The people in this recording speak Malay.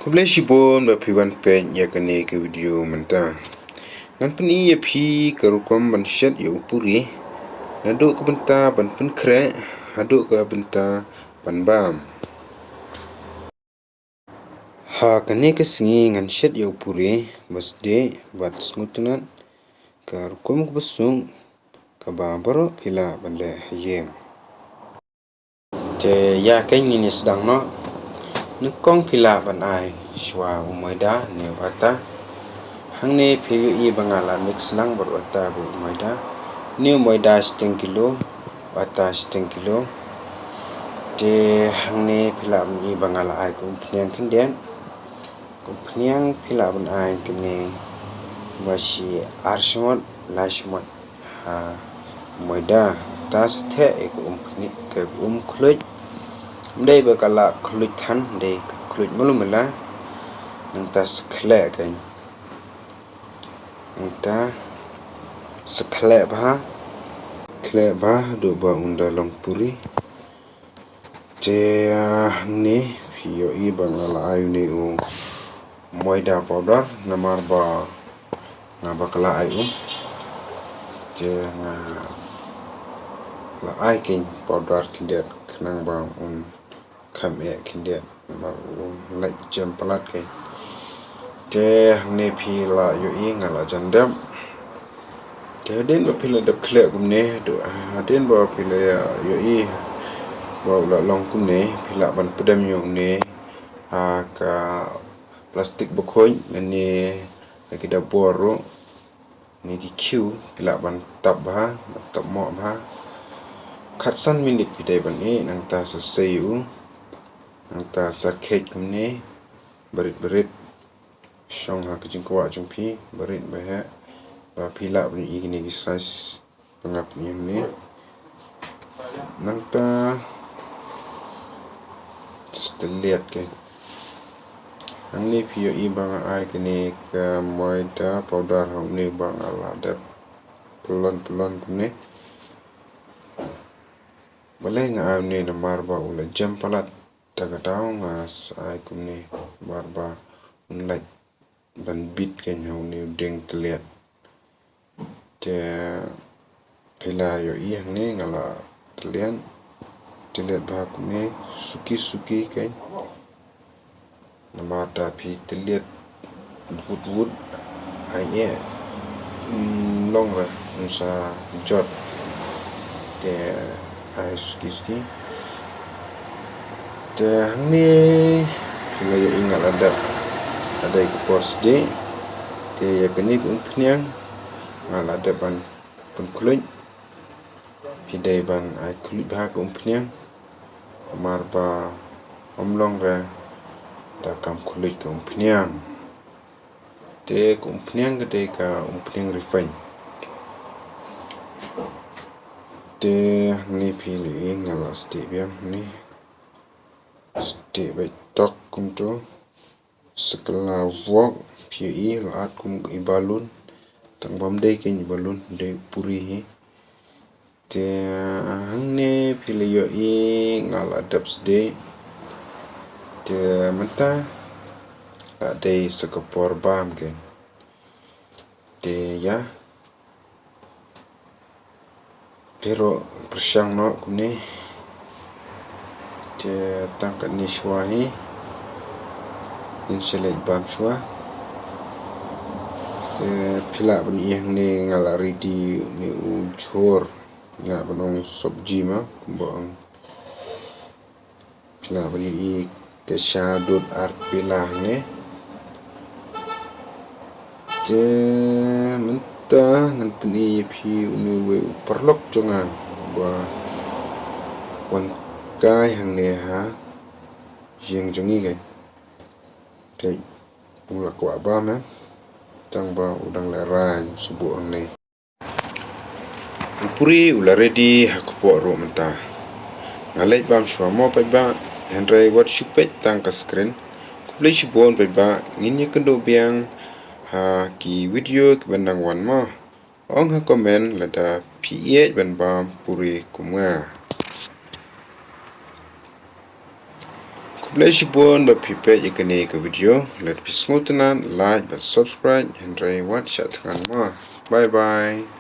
Khubleishibun ba piwan peit ya kane ke video menta. Ngan pyni ya pi ke Rukom ban Shet Puri. Naduk ke bynta ban khre, haduk ke bynta ban bam. Ha kane ke sengi ngan Shet Puri ba Sdieh bat Sngewtynnad ke Rukom ke besung ke baroh pila ban le hayem. Te ya Kane ni sedang no nukong pila ban ai shwa umaida ne wata hangne philu I bangala mix nang bar wata bu umaida ne umaida 10 kilo wata 10 kilo te hangne pila ban I bangala ai kum pnyang kinden kum pnyang pila ban ai kene washi arshmot lashmot ha umaida tas the kum pni ke khluj đây bakala khluj than đây khluj mulumela nang tas khle kan nang ta skhle ba do ba unda long puri te ni pio I bangala ayu ni u moida powder namar ba na bakala ayu te na la ai kin powder kindet nang ba kham kindet ma like jam palat ke te ne phi la yo I ngala jandam te den ba phila dap khle gumne do den ba phila yo I ba la long kumne phila ban pedam yo ne ka plastik bokhoy ne kita boro ni ki Kiew phila ban tab mo ba khatsan minute pidai ban nang ta sa sayu nang ta sa cake kumne berit shong ha kijing kwa jung pi berit ba ha ba phila ban I ni ki size pangap ni ne nang ta steliat ke ang ni pio I bang ai kene ka moida powder hong ni bang ala da pelon kumne balai nga ai ne namar ba ula jam palat taga tao nga sai kumne barba unlike ban bit ken hong ni ding tliat te pila yo I hang ne ngala tlian tliat ba kumne suki ken namar ta pi tliat wood ai long ra sa jot te ai suki te ni pila yo I ngala ada ik Sdieh te ya kene kum pnyang ngala ada ban pun khluj pidai ban ai khluj ba kum pnyang mar ba omlong ra da kam khluj kum pnyang te kum pnyang gede ka pnyang refine te ni pili ngala Sdieh biang ni Sdieh bai tok kum to sekala wok pio laat kum balun tang bam dei ken balun de puri te hangne pili yo I ngala dap Sdieh te menta ada sekapor bam ken te ya pero persyang no kumne te tangkat ni shwahi inselek bam shwa te pila ban yang ni ngala ready ni ujor ya banong sabji ma kumbang pila ban I ke shadut ar pila ne te menta ngan pni phi uni we perlok jonga ba wan kai hang ne ha jing jongi ke te ula kwa ba ma tang ba udang la rai subu hang ne puri ula ready hakpo ro menta ngalai bam shwa mo pa ba hynrei wat shupet tang ka screen Khublei shibun pa ba ngin kendo biang ha ki video ki bandang wan ma ong ha comment lada ph ban bam puri kumnga Khublei shibun ba peit ikani ke video. Let be Sngewtynnad, like but subscribe hynrei wat chat kan ma. Bye bye.